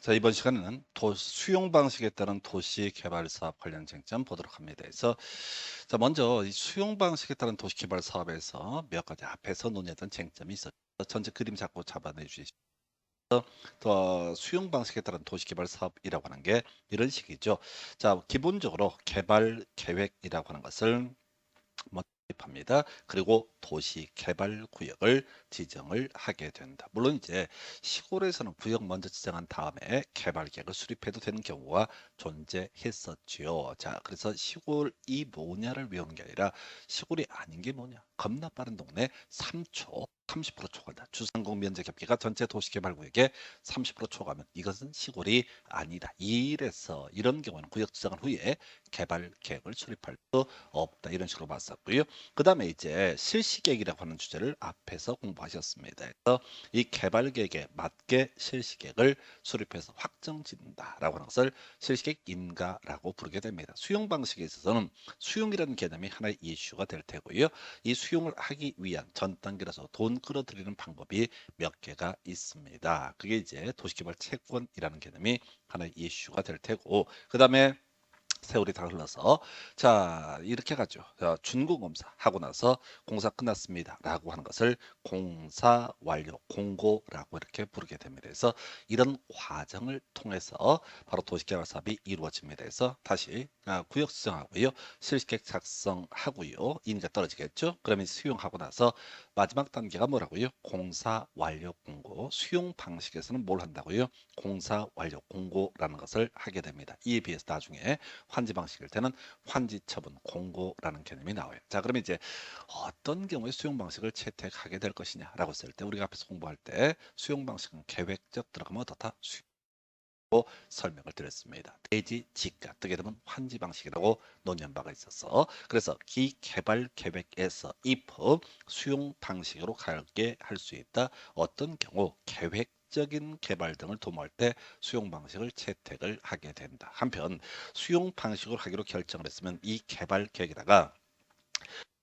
자, 이번 시간에는 수용 방식에 따른 도시 개발 사업 관련 쟁점 보도록 합니다. 그래서 자, 먼저 이 수용 방식에 따른 도시 개발 사업에서 몇 가지 앞에서 논의했던 쟁점이 있었죠. 전체 그림 자꾸 잡아내 주시죠. 더 수용 방식에 따른 도시 개발 사업이라고 하는 게 이런 식이죠. 자, 기본적으로 개발 계획이라고 하는 것을 합니다. 그리고 도시 개발 구역을 지정을 하게 된다. 물론 이제 시골에서는 구역 먼저 지정한 다음에 개발 계획을 수립해도 되는 경우가 존재했었지요. 자, 그래서 시골이 뭐냐를 외우는 게 아니라 시골이 아닌 게 뭐냐. 겁나 빠른 동네 3초 30% 초과다. 주상공 면적 협계가 전체 도시개발구역의 30% 초과하면 이것은 시골이 아니다. 이래서 이런 경우는 구역 지정한 후에 개발 계획을 수립할 수 없다. 이런 식으로 봤었고요. 그 다음에 이제 실시계획이라고 하는 주제를 앞에서 공부하셨습니다. 그래서 이 개발 계획에 맞게 실시계획을 수립해서 확정 짓는다라고 하는 것을 실시계획 인가라고 부르게 됩니다. 수용 방식에 있어서는 수용이라는 개념이 하나의 이슈가 될 테고요. 이 수용을 하기 위한 전 단계라서 돈 끌어들이는 방법이 몇 개가 있습니다. 그게 이제 도시개발 채권이라는 개념이 하나의 이슈가 될 테고, 그 다음에 세월이 다 흘러서 자 이렇게 가죠. 자, 준공검사 하고 나서 공사 끝났습니다 라고 하는 것을 공사 완료 공고라고 이렇게 부르게 됩니다. 그래서 이런 과정을 통해서 바로 도시개발 사업이 이루어집니다. 그래서 다시 구역 지정하고요, 실시계획 작성하고요, 인가 떨어지겠죠. 그러면 수용하고 나서 마지막 단계가 뭐라고요? 공사 완료 공고. 수용 방식에서는 뭘 한다고요? 공사 완료 공고라는 것을 하게 됩니다. 이에 비해서 나중에 환지 방식일 때는 환지 처분 공고라는 개념이 나와요. 자, 그러면 이제 어떤 경우에 수용 방식을 채택하게 될 것이냐라고 했을 때 우리가 앞에서 공부할 때 수용 방식은 계획적 들어가면 어떻다? 설명을 드렸습니다. 대지 지가 뜨게 되면 환지 방식이라고 논의한 바가 있어서, 그래서 기 개발 계획에서 if 수용 방식으로 가게 할 수 있다. 어떤 경우 계획적인 개발 등을 도모할 때 수용 방식을 채택을 하게 된다. 한편 수용 방식으로 하기로 결정을 했으면 이 개발 계획에다가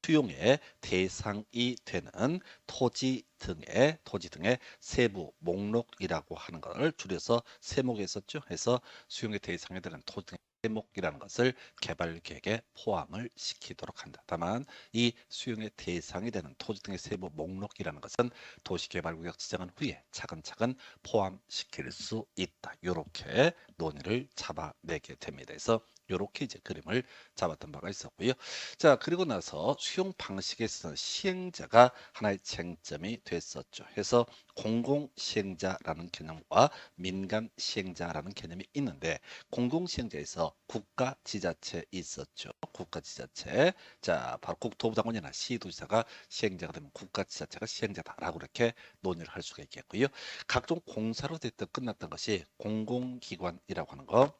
수용의 대상이 되는 토지 등의 세부 목록이라고 하는 것을 줄여서 세목에 있었죠. 해서 수용의 대상이 되는 토지 등의 세목이라는 것을 개발 계획에 포함을 시키도록 한다. 다만 이 수용의 대상이 되는 토지 등의 세부 목록이라는 것은 도시개발구역 지정한 후에 차근차근 포함시킬 수 있다. 이렇게 논의를 잡아내게 됩니다. 그래서 이렇게 이제 그림을 잡았던 바가 있었고요. 자, 그리고 나서 수용 방식에서 시행자가 하나의 쟁점이 됐었죠. 해서 공공시행자라는 개념과 민간시행자라는 개념이 있는데, 공공시행자에서 국가지자체 있었죠. 국가지자체. 자, 바로 국토부장관이나 시도지사가 시행자가 되면 국가지자체가 시행자다라고 이렇게 논의를 할 수가 있겠고요. 각종 공사로 됐든 끝났던 것이 공공기관이라고 하는 거,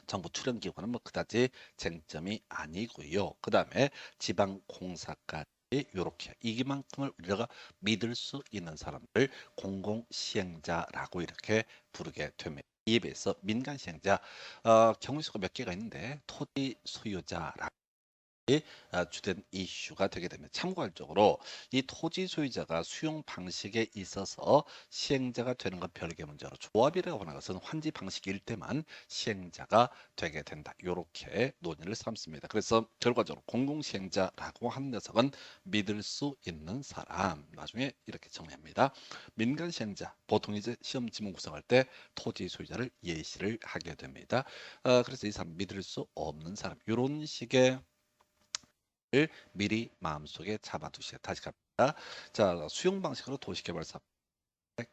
정부 출연기관은 뭐 그다지 쟁점이 아니고요. 그 다음에 지방공사까지 이렇게 이만큼을 우리가 믿을 수 있는 사람들 공공시행자라고 이렇게 부르게 됩니다. 이에 비해서 민간시행자 경우 수가 몇 개가 있는데 토지 소유자라고 주된 이슈가 되게 됩니다. 참고할적으로 이 토지 소유자가 수용 방식에 있어서 시행자가 되는 건 별개 문제로, 조합이라고 하는 것은 환지 방식일 때만 시행자가 되게 된다. 이렇게 논의를 삼습니다. 그래서 결과적으로 공공시행자라고 하는 녀석은 믿을 수 있는 사람, 나중에 이렇게 정리합니다. 민간시행자, 보통 이제 시험 지문 구성할 때 토지 소유자를 예시를 하게 됩니다. 그래서 이 사람 믿을 수 없는 사람, 이런 식의 미리 마음속에 잡아두시다. 다시 갑니다. 자, 수용 방식으로 도시개발 사업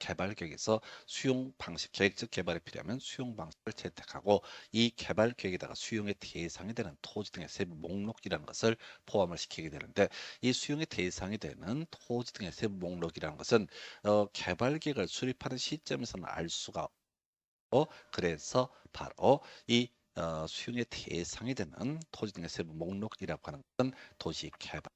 개발 계획에서 수용 방식, 계획적 개발이 필요하면 수용 방식을 채택하고, 이 개발 계획에다가 수용의 대상이 되는 토지 등의 세부 목록이라는 것을 포함을 시키게 되는데, 이 수용의 대상이 되는 토지 등의 세부 목록이라는 것은 개발 계획을 수립하는 시점에서는 알 수가 없고, 그래서 바로 이 수용의 대상이 되는 토지 등의 세부 목록이라고 하는 것은 도시 개발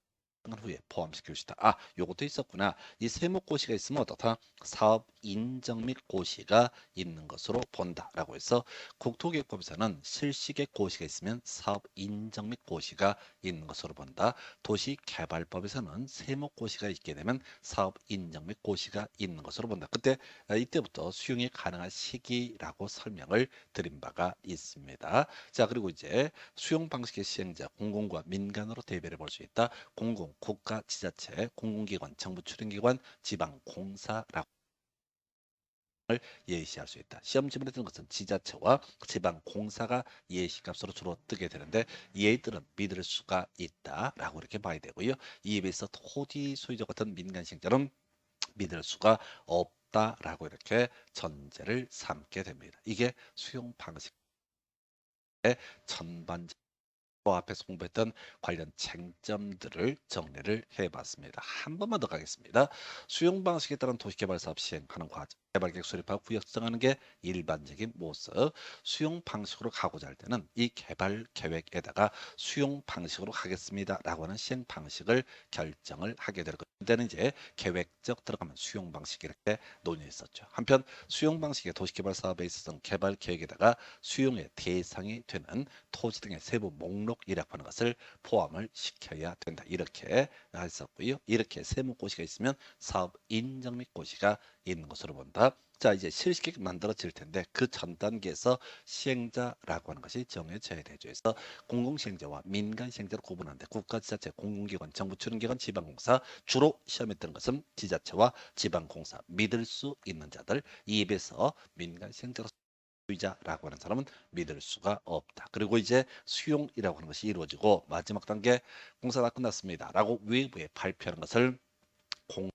후에 포함시킬 수 있다. 아, 요것도 있었구나. 이 세목고시가 있으면 어떻다? 사업 인정 및 고시가 있는 것으로 본다라고 해서 국토계획법에서는 실시계획 고시가 있으면 사업 인정 및 고시가 있는 것으로 본다. 도시개발법에서는 세목 고시가 있게 되면 사업 인정 및 고시가 있는 것으로 본다. 이때부터 수용이 가능한 시기라고 설명을 드린 바가 있습니다. 자, 그리고 이제 수용 방식의 시행자 공공과 민간으로 대별해 볼 수 있다. 공공, 국가, 지자체, 공공기관, 정부 출연기관, 지방공사라고 예시할 수 있다. 시험 지문에 뜨는 것은 지자체와 지방공사가 예시값으로 주로 뜨게 되는데 얘들은 믿을 수가 있다라고 이렇게 봐야 되고요. 이에 비해서 토지 소유자 같은 민간 시행자는 믿을 수가 없다라고 이렇게 전제를 삼게 됩니다. 이게 수용 방식의 전반적 앞에서 공부했던 관련 쟁점들을 정리를 해봤습니다. 한 번만 더 가겠습니다. 수용 방식에 따른 도시개발 사업 시행하는 과정, 개발계획 수립하고 구역 지정하는 게 일반적인 모습. 수용 방식으로 가고자 할 때는 이 개발 계획에다가 수용 방식으로 가겠습니다라고 하는 시행 방식을 결정을 하게 될 거예요. 그때는 이제 계획적 들어가면 수용 방식 이렇게 논의했었죠. 한편 수용 방식의 도시개발 사업에 있어서 개발 계획에다가 수용의 대상이 되는 토지 등의 세부 목록이라고 하는 것을 포함을 시켜야 된다. 이렇게 했었고요. 이렇게 세무고시가 있으면 사업 인정 및 고시가 있는 것으로 본다. 자, 이제 실시계획 만들어질 텐데 그 전 단계에서 시행자라고 하는 것이 정해져야 되죠. 그래서 공공시행자와 민간시행자로 구분하는데 국가, 지자체, 공공기관, 정부 출연기관, 지방공사 주로 시험에 뜨는 것은 지자체와 지방공사 믿을 수 있는 자들 이에 비해서 민간시행자로 소유자라고 하는 사람은 믿을 수가 없다. 그리고 이제 수용이라고 하는 것이 이루어지고 마지막 단계 공사 다 끝났습니다라고 외부에 발표하는 것을 공사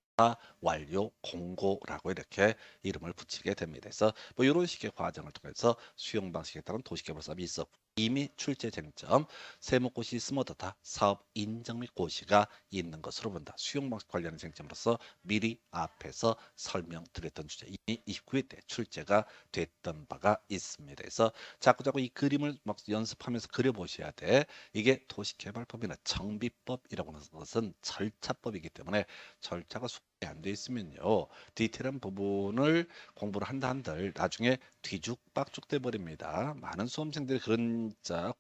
완료 공고라고 이렇게 이름을 붙이게 됩니다. 그래서 뭐 이런 식의 과정을 통해서 수용 방식에 따른 도시개발 사업이 있었고 이미 출제 쟁점 세무고시 있으면 어떻다 사업 인정 및 고시가 있는 것으로 본다. 수용 방식 관련한 쟁점으로서 미리 앞에서 설명드렸던 주제 이미 29회 때 출제가 됐던 바가 있습니다. 그래서 자꾸자꾸 이 그림을 막 연습하면서 그려보셔야 돼. 이게 도시개발법이나 정비법이라고 하는 것은 절차법이기 때문에 절차가 숙지 안 돼 있으면요 디테일한 부분을 공부를 한들 나중에 뒤죽박죽 돼 버립니다. 많은 수험생들이 그런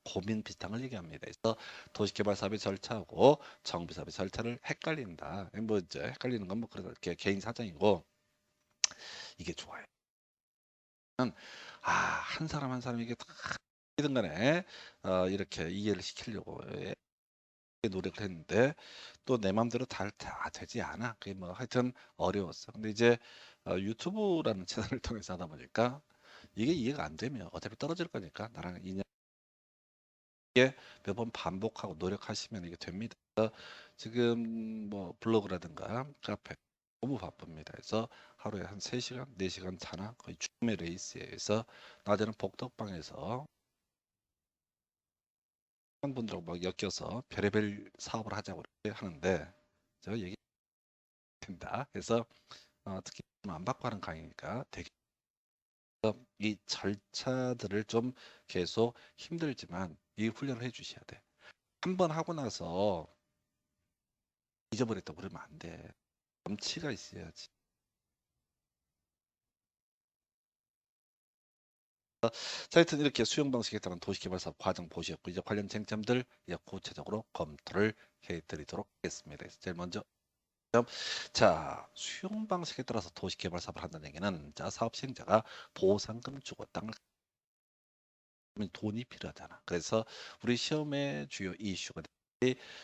고민 비슷한 걸 얘기합니다. 그래서 도시개발 사업의 절차하고 정비 사업의 절차를 헷갈린다. 뭐 이제 헷갈리는 건 뭐 그렇게 개인 사정이고 이게 좋아요. 한 사람 한 사람에게 다 간에 이렇게 이해를 시키려고 노력을 했는데 또 내 마음대로 다 되지 않아. 그게 뭐 하여튼 어려웠어. 근데 이제 유튜브라는 채널을 통해서 하다 보니까 이게 이해가 안 되면 어차피 떨어질 거니까 나랑 인연 이게 몇 번 반복하고 노력하시면 이게 됩니다. 그래서 지금 뭐 블로그라든가 카페 너무 바쁩니다. 그래서 하루에 한 3시간, 4시간 자나 거의 죽음의 레이스에 서 낮에는 복덕방에서 분들하고 막 엮여서 별의별 사업을 하자고 이렇게 하는데 제가 얘기 된다. 그래서 특히 안 받고 하는 강의니까 되게 이 절차들을 좀 계속 힘들지만 이 훈련을 해주셔야 돼. 한 번 하고 나서 잊어버렸다 그러면 안 돼. 염치가 있어야지. 자, 하여튼 이렇게 수용 방식에 따른 도시개발사업 과정 보셨고 이제 관련 쟁점들 이제 구체적으로 검토를 해드리도록 하겠습니다. 그래서 제일 먼저 자, 수용 방식에 따라서 도시개발 사업을 한다는 얘기는 자 사업 시행자가 보상금 주고 땅을 돈이 필요하잖아. 그래서 우리 시험의 주요 이슈가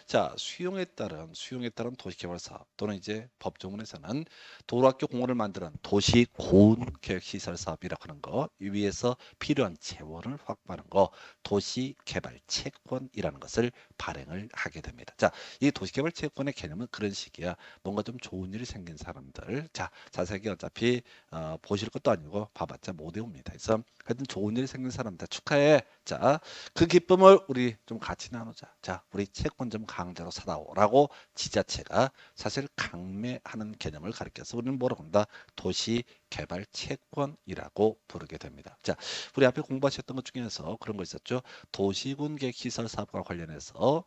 자 수용에 따른 도시개발 사업 또는 이제 법조문에서는 도로학교 공원을 만드는 도시고운계획시설 사업이라고 하는 거 위에서 필요한 재원을 확보하는 거 도시개발 채권이라는 것을 발행을 하게 됩니다. 자, 이 도시개발 채권의 개념은 그런 식이야. 뭔가 좀 좋은 일이 생긴 사람들 자 자세하게 어차피 보실 것도 아니고 봐봤자 못 외웁니다. 그래서 하여튼 좋은 일이 생긴 사람들 축하해. 자, 그 기쁨을 우리 좀 같이 나누자. 자, 우리 채권 좀 강제로 사다오라고 지자체가 사실 강매하는 개념을 가리켜서 우리는 뭐라고 한다? 도시개발 채권이라고 부르게 됩니다. 자, 우리 앞에 공부하셨던 것 중에서 그런 거 있었죠. 도시군계획시설 사업과 관련해서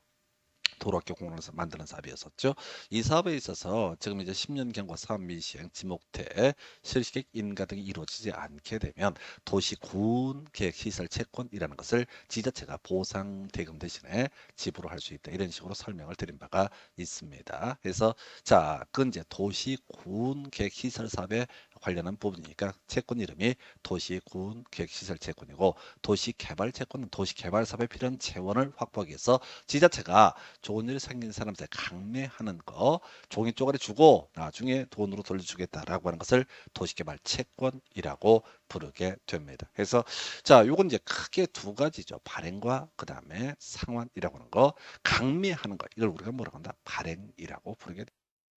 도로학교 공원을 만드는 사업이었었죠. 이 사업에 있어서 지금 이제 10년 경과 사업 미시행, 지목태, 실시계획 인가 등이 이루어지지 않게 되면 도시군 계획 시설 채권이라는 것을 지자체가 보상 대금 대신에 지불할 수 있다. 이런 식으로 설명을 드린 바가 있습니다. 그래서 자, 그건 이제 도시군 계획 시설 사업에 관련한 부분이니까 채권 이름이 도시군 계획 시설 채권이고 도시개발 채권은 도시개발 사업에 필요한 재원을 확보하기 위해서 지자체가 좋은 일이 생긴 사람한테 강매하는 거 종이 쪼가리 주고 나중에 돈으로 돌려주겠다라고 하는 것을 도시개발 채권이라고 부르게 됩니다. 그래서 자, 요건 이제 크게 두 가지죠. 발행과 그 다음에 상환이라고 하는 거, 강매하는 거 이걸 우리가 뭐라고 한다? 발행이라고 부르게 됩니다.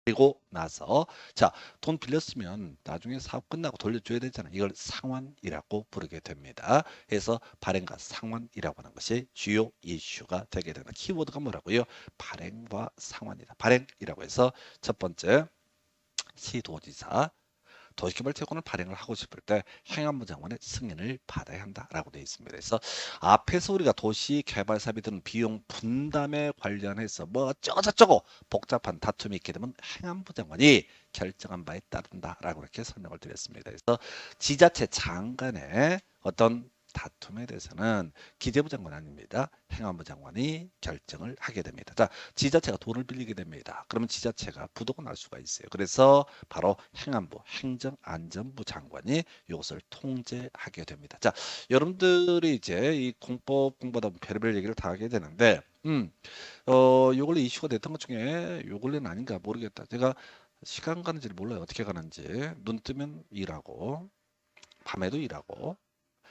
그리고 나서 자, 돈 빌렸으면 나중에 사업 끝나고 돌려줘야 되잖아. 이걸 상환이라고 부르게 됩니다. 그래서 발행과 상환이라고 하는 것이 주요 이슈가 되게 되는 키워드가 뭐라고요? 발행과 상환이다. 발행이라고 해서 첫 번째 시도지사 도시개발 채권을 발행을 하고 싶을 때 행안부 장관의 승인을 받아야 한다라고 되어 있습니다. 그래서 앞에서 우리가 도시개발 사업이 드는 비용 분담에 관련해서 뭐 어쩌고저쩌고 복잡한 다툼이 있게 되면 행안부 장관이 결정한 바에 따른다라고 이렇게 설명을 드렸습니다. 그래서 지자체 장관의 어떤 다툼에 대해서는 기재부 장관 아닙니다. 행안부 장관이 결정을 하게 됩니다. 자, 지자체가 돈을 빌리게 됩니다. 그러면 지자체가 부도가 날 수가 있어요. 그래서 바로 행안부, 행정안전부 장관이 이것을 통제하게 됩니다. 자, 여러분들이 이제 이 공법 공부하다 보면 별의별 얘기를 다 하게 되는데, 요 근래 이슈가 됐던 것 중에 요 근래는 아닌가 모르겠다. 제가 시간 가는지를 몰라요. 어떻게 가는지. 눈 뜨면 일하고, 밤에도 일하고,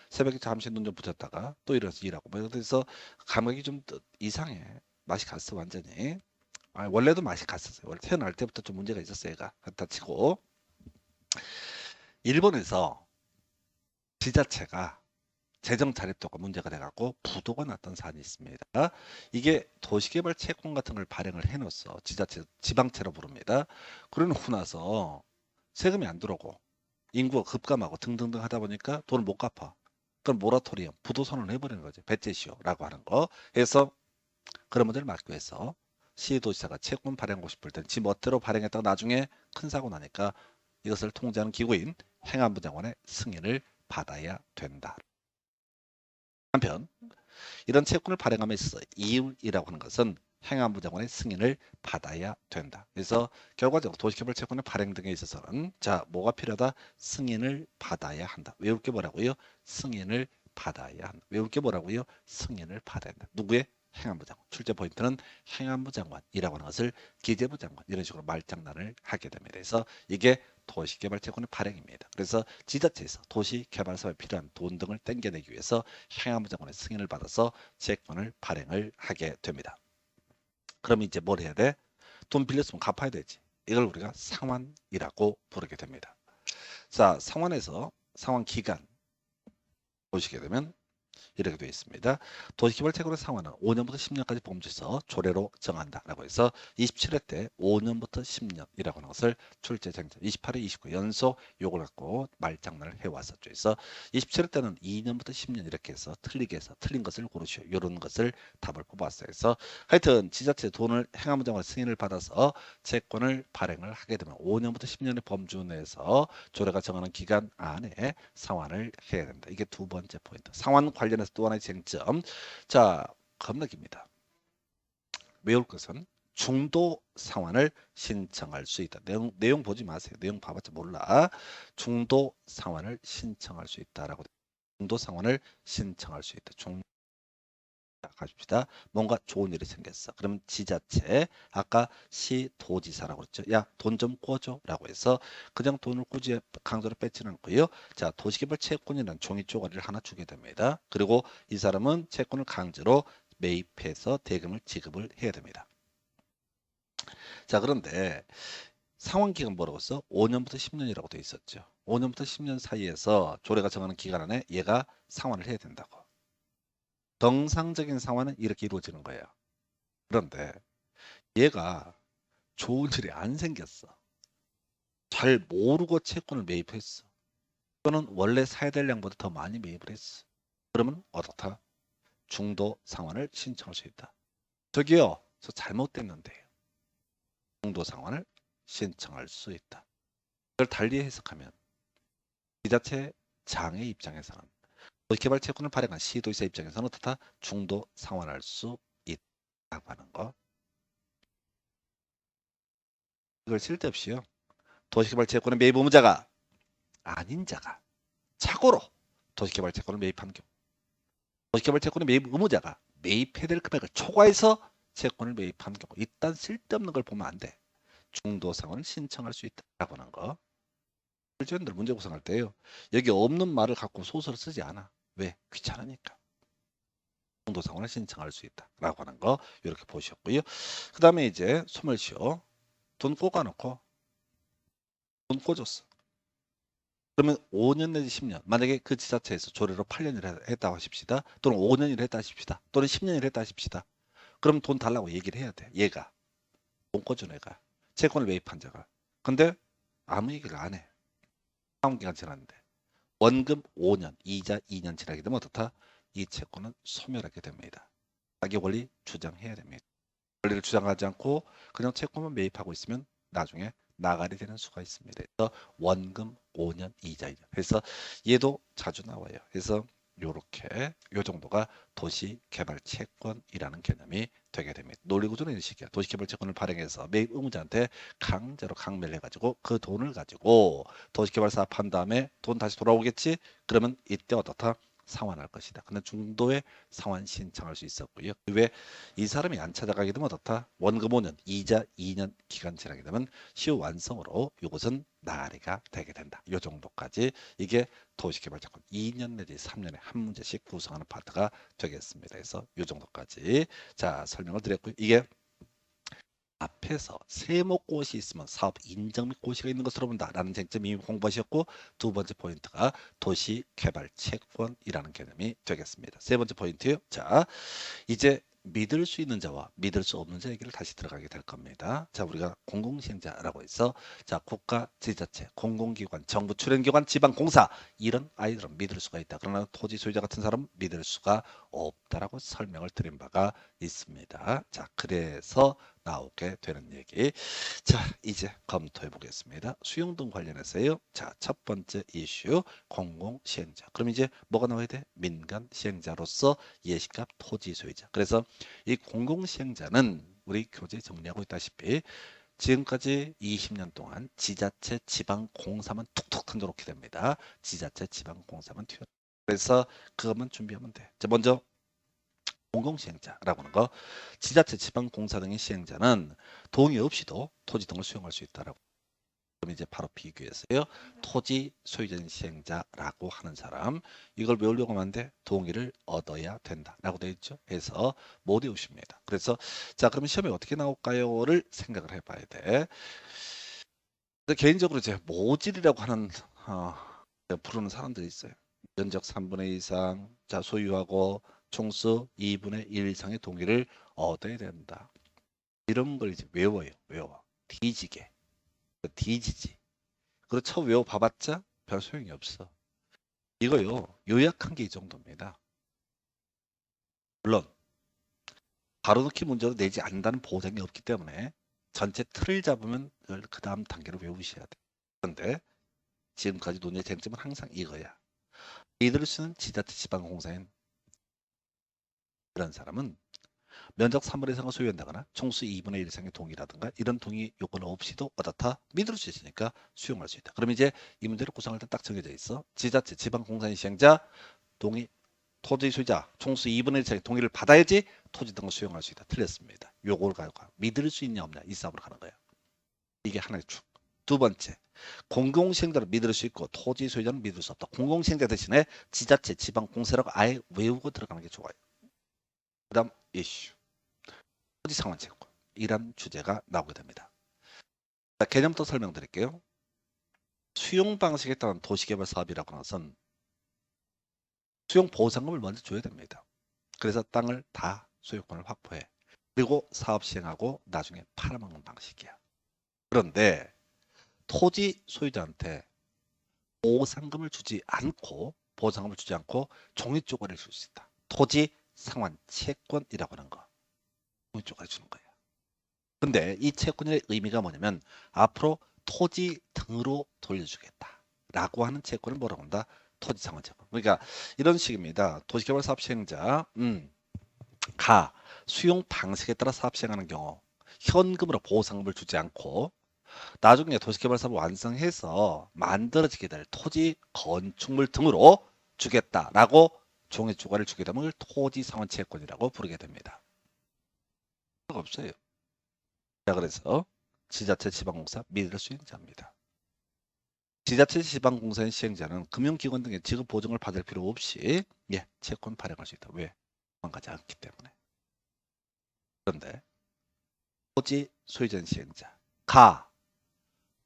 새벽에 잠시 눈 좀 붙였다가 또 일어나서 일하고 뭐 그래서 감각이 좀 이상해. 맛이 갔어 완전히. 원래도 맛이 갔었어요. 원래 태어날 때부터 좀 문제가 있었어요. 얘가 갖다 치고 일본에서 지자체가 재정 자립도가 문제가 돼갖고 부도가 났던 사안이 있습니다. 이게 도시개발 채권 같은 걸 발행을 해놓았어. 지자체 지방채로 부릅니다. 그러놓고 나서 세금이 안 들어오고 인구가 급감하고 등등등 하다 보니까 돈을 못 갚아. 그럼 모라토리엄, 부도선언을 해버리는 거죠. 배제시효라고 하는 거. 그래서 그런 문제를 막기 위해서 시도지사가 채권 발행하고 싶을 때는 지 멋대로 발행했다가 나중에 큰 사고 나니까 이것을 통제하는 기구인 행안부 장관의 승인을 받아야 된다. 한편 이런 채권을 발행함에 있어서 이율이라고 하는 것은 행안부 장관의 승인을 받아야 된다. 그래서 결과적으로 도시개발 채권의 발행 등에 있어서는 자, 뭐가 필요하다? 승인을 받아야 한다. 외울 게 뭐라고요? 승인을 받아야 한다. 외울 게 뭐라고요? 승인을 받아야 한다. 누구의? 행안부 장관. 출제 포인트는 행안부 장관이라고 하는 것을 기재부 장관 이런 식으로 말장난을 하게 됩니다. 그래서 이게 도시개발 채권의 발행입니다. 그래서 지자체에서 도시개발 사업에 필요한 돈 등을 땡겨내기 위해서 행안부 장관의 승인을 받아서 채권을 발행을 하게 됩니다. 그럼 이제 뭘 해야 돼? 돈 빌렸으면 갚아야 되지. 이걸 우리가 상환이라고 부르게 됩니다. 자, 상환에서 상환 기간 보시게 되면 이렇게 되어 있습니다. 도시개발 채권의 상환은 5년부터 10년까지 범주에서 조례로 정한다라고 해서 27회 때 5년부터 10년이라고 하는 것을 출제 쟁점 28회 29 연속 요걸 갖고 말장난을 해왔었죠. 그래서 27회 때는 2년부터 10년 이렇게 해서 틀리게 해서 틀린 것을 고르시오. 이런 것을 답을 뽑았어요. 그래서 하여튼 지자체 돈을 행안부 장관 승인을 받아서 채권을 발행을 하게 되면 5년부터 10년의 범주 내에서 조례가 정하는 기간 안에 상환을 해야 된다. 이게 두 번째 포인트. 상환 관련해서 또 하나의 쟁점. 자, 겁나깁니다. 외울 것은 중도 상환을 신청할 수 있다. 내용 보지 마세요. 내용 봐봤자 몰라. 중도 상환을 신청할 수 있다라고. 중도 상환을 신청할 수 있다. 가십시다. 뭔가 좋은 일이 생겼어. 그러면 지자체, 아까 시도지사라고 그랬죠. 야, 돈 좀 꿔줘 라고 해서 그냥 돈을 꾸지 강제로 뺏지는 않고요. 자, 도시개발 채권이라는 종이 쪼가리를 하나 주게 됩니다. 그리고 이 사람은 채권을 강제로 매입해서 대금을 지급을 해야 됩니다. 자, 그런데 상환기간 뭐라고 써? 5년부터 10년이라고 돼 있었죠. 5년부터 10년 사이에서 조례가 정하는 기간 안에 얘가 상환을 해야 된다고. 정상적인 상환은 이렇게 이루어지는 거예요. 그런데 얘가 좋은 일이 안 생겼어. 잘 모르고 채권을 매입했어. 또는 원래 사야 될 양보다 더 많이 매입을 했어. 그러면 어떻다? 중도 상환을 신청할 수 있다. 저기요, 그래서 잘못됐는데 중도상환을 신청할 수 있다. 이걸 달리 해석하면 지자체 장의 입장에서는 도시개발 채권을 발행한 시도지사 입장에서는 어떻다? 중도 상환할 수 있다고 하는 거. 이걸 쓸데없이요. 도시개발 채권의 매입 의무자가 아닌 자가 착오로 도시개발 채권을 매입한 경우 도시개발 채권의 매입 의무자가 매입해야 될 금액을 초과해서 채권을 매입한 경우 일단 쓸데없는 걸 보면 안 돼. 중도 상환을 신청할 수 있다고 하는 거. 실전들 문제 구성할 때요. 여기 없는 말을 갖고 소설을 쓰지 않아. 왜? 귀찮으니까. 중도 상환을 신청할 수 있다라고 하는 거 이렇게 보셨고요. 그 다음에 이제 숨을 쉬어. 돈 꽂아놓고 돈 꽂았어. 그러면 5년 내지 10년. 만약에 그 지자체에서 조례로 8년을 했다고 하십시다. 또는 5년을 했다 하십시다. 또는 10년을 했다 하십시다. 그럼 돈 달라고 얘기를 해야 돼. 얘가. 돈 꽂은 애가. 채권을 매입한 자가. 근데 아무 얘기를 안 해. 상환기간 지났는데. 원금 5년, 이자 2년 지나게 되면 어떻다? 이 채권은 소멸하게 됩니다. 자기 권리 주장해야 됩니다. 권리를 주장하지 않고 그냥 채권만 매입하고 있으면 나중에 나가리 되는 수가 있습니다. 그래서 원금 5년, 이자 2년. 그래서 얘도 자주 나와요. 그래서 요렇게 요 정도가 도시개발 채권이라는 개념이 되게 됩니다. 논리구조는 이런 식이야. 도시개발 채권을 발행해서 매입 의무자한테 강제로 강매를 해가지고 그 돈을 가지고 도시개발 사업 한 다음에 돈 다시 돌아오겠지? 그러면 이때 어떻다? 상환할 것이다. 근데 중도에 상환 신청할 수 있었고요. 그 외에 이 사람이 안 찾아가게 되면 어떻다? 원금 5년, 이자 2년 기간 지나게 되면 시효 완성으로 이것은 나가리가 되게 된다. 이 정도까지 이게 도시개발채권 2년 내지 3년에 한 문제씩 구성하는 파트가 되겠습니다. 그래서 이 정도까지 자 설명을 드렸고요. 이게 앞에서 세목고시 있으면 사업 인정 및 고시가 있는 것으로 본다라는 쟁점 이미 공부하셨고 두 번째 포인트가 도시개발 채권이라는 개념이 되겠습니다. 세 번째 포인트요. 자 이제 믿을 수 있는 자와 믿을 수 없는 자 얘기를 다시 들어가게 될 겁니다. 자 우리가 공공시행자라고 해서 자 국가, 지자체, 공공기관, 정부 출연기관, 지방공사 이런 아이들은 믿을 수가 있다. 그러나 토지 소유자 같은 사람은 믿을 수가 없다라고 설명을 드린 바가 있습니다. 자 그래서 나오게 되는 얘기. 자 이제 검토해 보겠습니다. 수용등 관련해서요. 자 첫 번째 이슈 공공시행자. 그럼 이제 뭐가 나와야 돼? 민간 시행자로서 예시값 토지 소유자. 그래서 이 공공시행자는 우리 교재 정리하고 있다시피 지금까지 20년 동안 지자체 지방공사만 툭툭 던져놓게 됩니다. 지자체 지방공사만 튀어. 그래서 그것만 준비하면 돼. 자 먼저 공공시행자라고 하는 거. 지자체 지방공사 등의 시행자는 동의 없이도 토지 등을 수용할 수 있다라고. 그럼 이제 바로 비교해서요. 토지 소유자인 시행자라고 하는 사람 이걸 외우려고 하는데 동의를 얻어야 된다라고 되어 있죠. 그래서 못 외우십니다. 그래서 자 그러면 시험에 어떻게 나올까요?를 생각을 해봐야 돼. 개인적으로 이제 모질이라고 하는 부르는 사람들이 있어요. 면적 3분의 2 이상 자 소유하고 총수 2분의 1 이상의 동의를 얻어야 된다. 이런 걸 이제 외워요. 외워. 뒤지게. 뒤지지. 그거 처음 외워봐봤자 별 소용이 없어. 이거요. 요약한 게 이 정도입니다. 물론 바로 넣기 문제로 내지 않는다는 보장이 없기 때문에 전체 틀을 잡으면 그 다음 단계로 외우셔야 돼. 그런데 지금까지 논의의 쟁점은 항상 이거야. 이들을 쓰는 지자체 지방공사인 이런 사람은 면적 3분의 1 이상을 소유한다거나 총수 2분의 1 이상의 동의라든가 이런 동의 요건 없이도 어떻다 믿을 수 있으니까 수용할 수 있다. 그럼 이제 이 문제를 구성할 때 딱 정해져 있어. 지자체 지방공사인 시행자 동의 토지 소유자 총수 2분의 1 이상의 동의를 받아야지 토지 등을 수용할 수 있다. 틀렸습니다. 요걸 가지고 믿을 수 있냐 없냐 이 싸움을 하는 거예요. 이게 하나의 축. 두 번째 공공시행자를 믿을 수 있고 토지 소유자는 믿을 수 없다. 공공시행자 대신에 지자체 지방공사라고 아예 외우고 들어가는 게 좋아요. 그 다음 이슈 토지 상환 채권 이란 주제가 나오게 됩니다. 자, 개념부터 설명드릴게요. 수용 방식에 따른 도시개발 사업이라고 하는 것은 수용 보상금을 먼저 줘야 됩니다. 그래서 땅을 다 소유권을 확보해. 그리고 사업 시행하고 나중에 팔아먹는 방식이야. 그런데 토지 소유자한테 보상금을 주지 않고 종이 쪼가리를 줄 수 있다. 토지 상환 채권이라고 하는 거. 종이 쪼가리 주는 거야. 근데 이 채권의 의미가 뭐냐면 앞으로 토지 등으로 돌려주겠다 라고 하는 채권을 뭐라고 한다? 토지상환 채권. 그러니까 이런 식입니다. 도시개발사업 시행자 가 수용 방식에 따라 사업 시행하는 경우 현금으로 보상금을 주지 않고 나중에 도시개발사업을 완성해서 만들어지게 될 토지 건축물 등으로 주겠다라고 종의 조가를 주게 되면 그걸 토지상환 채권이라고 부르게 됩니다. 없어요. 자, 그래서 지자체 지방공사 미들 수행자입니다. 지자체 지방공사의 시행자는 금융기관 등의 지급 보증을 받을 필요 없이 채권 발행할 수 있다. 왜? 도망가지 않기 때문에. 그런데 토지 소유권 시행자 가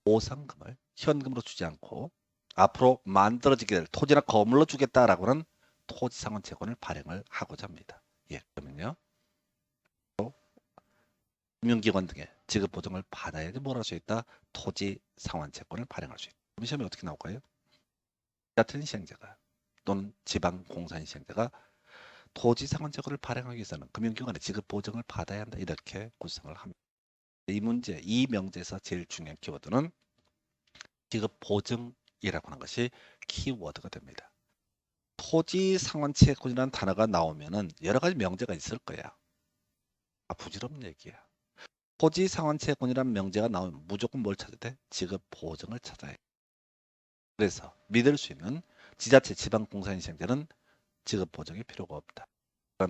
보상금을 현금으로 주지 않고 앞으로 만들어지게 될 토지나 건물로 주겠다라고는 토지상환 채권을 발행을 하고자 합니다. 그러면요. 금융기관 등의 지급 보증을 받아야지 뭘 할 수 있다? 토지상환 채권을 발행할 수 있다. 그럼 시험에 어떻게 나올까요? 같은 시행자가 또는 지방공사인 시행자가 토지상환 채권을 발행하기 위해서는 금융기관의 지급 보증을 받아야 한다. 이렇게 구성을 합니다. 이 문제, 이 명제에서 제일 중요한 키워드는 지급 보증이라고 하는 것이 키워드가 됩니다. 토지상환 채권이라는 단어가 나오면은 여러 가지 명제가 있을 거야. 부질없는 얘기야. 토지상환 채권이라는 명제가 나오면 무조건 뭘 찾아야 돼? 지급 보증을 찾아야 돼. 그래서 믿을 수 있는 지자체 지방공사인 시행자는 지급 보증이 필요가 없다.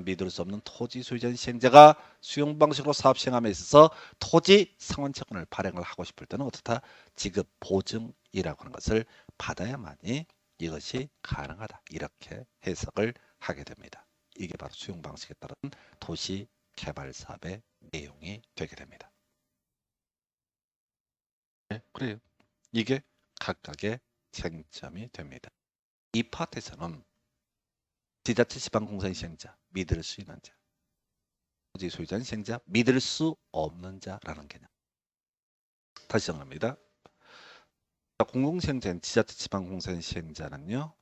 믿을 수 없는 토지 소유자 시행자가 수용 방식으로 사업 시행함에 있어서 토지 상환 채권을 발행을 하고 싶을 때는 어떻다? 지급 보증이라고 하는 것을 받아야만이 이것이 가능하다. 이렇게 해석을 하게 됩니다. 이게 바로 수용 방식에 따른 도시 개발 사업의 내용이 되게 됩니다. 네, 그래요. 이게 각각의 쟁점이 됩니다. 이 파트에서는 지자체 지방공사의 시행자, 믿을 수 있는 자, 토지 소유자인 시행자, 믿을 수 없는 자라는 개념. 다시 정합니다. 공공시행자인 지자체 지방공사의 시행자는요.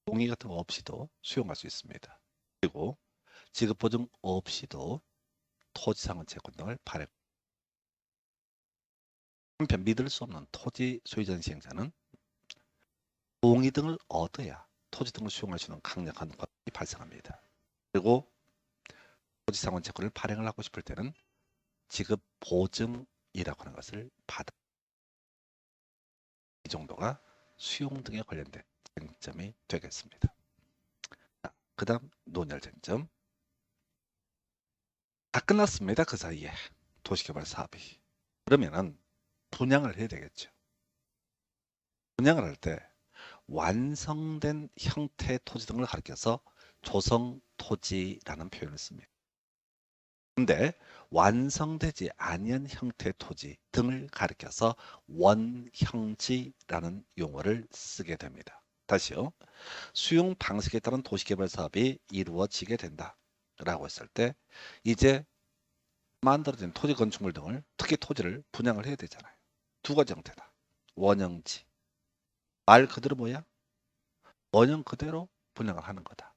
동의 같은 거 없이도 수용할 수 있습니다. 그리고 지급보증 없이도 토지상환 채권 등을 발행. 한편 믿을 수 없는 토지 소유자 시행자는 동의 등을 얻어야 토지 등을 수용할 수 있는 강력한 권한이 발생합니다. 그리고 토지상환 채권을 발행을 하고 싶을 때는 지급 보증이라고 하는 것을 받아. 이 정도가 수용 등에 관련된 쟁점이 되겠습니다. 그 다음 논의할 쟁점. 다 끝났습니다. 그 사이에 도시개발 사업이. 그러면은 분양을 해야 되겠죠. 분양을 할 때 완성된 형태의 토지 등을 가리켜서 조성토지라는 표현을 씁니다. 근데 완성되지 아니한 형태의 토지 등을 가리켜서 원형지라는 용어를 쓰게 됩니다. 다시요. 수용 방식에 따른 도시개발 사업이 이루어지게 된다 라고 했을 때 이제 만들어진 토지 건축물 등을 특히 토지를 분양을 해야 되잖아요. 두 가지 형태다. 원형지. 말 그대로 뭐야? 원형 그대로 분양을 하는 거다.